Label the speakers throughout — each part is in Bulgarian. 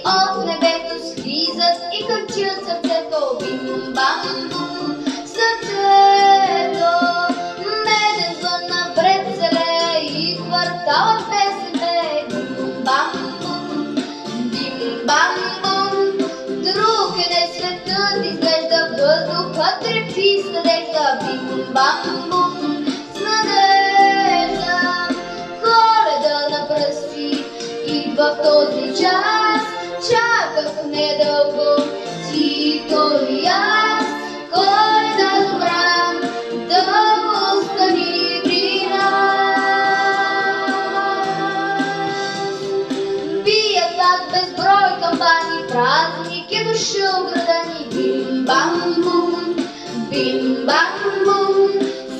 Speaker 1: от небето слизат и качат сърцето. Бим-бам-бум, сърцето. Меден звън напред се лее и кварталът песен пее. Бим-бам-бум, бим-бам-бум. Друг е не светът изглежда, въздухът трепти с надежда. Бим-бам-бум, с надежда. Коледа на пръсти идва в този час. Чаках недълго тихо и аз. Коледа добра да остани при нас. Бият пак безброй камбани, празник е дошъл в града ни. Бим-бам-бум, бим-бам-бум.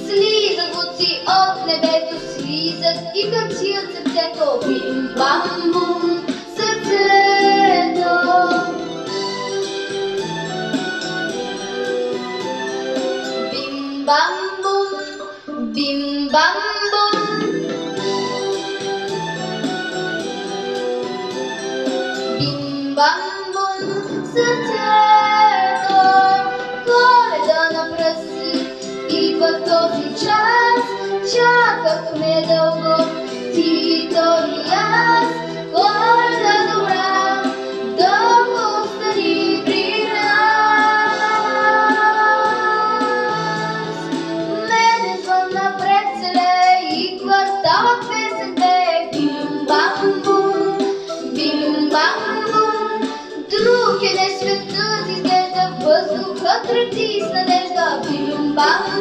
Speaker 1: Слизат звуци от небето, слизат и качат сърцето. Бим-бам-бум, сърцето. Бим-бам-бум, бим-бам-бум. Бим-бам-бум, сърцето. Коледа на пръсти идва в този час. Чакахме дълго тихо и аз. Коледа добра да остани при нас. Меден звън напред се лее и кварталът песен пее. Бим-бам-бум, бим-бам-бум. Друг е не светът изглежда, въздухът трепти с надежда. Бим-бам.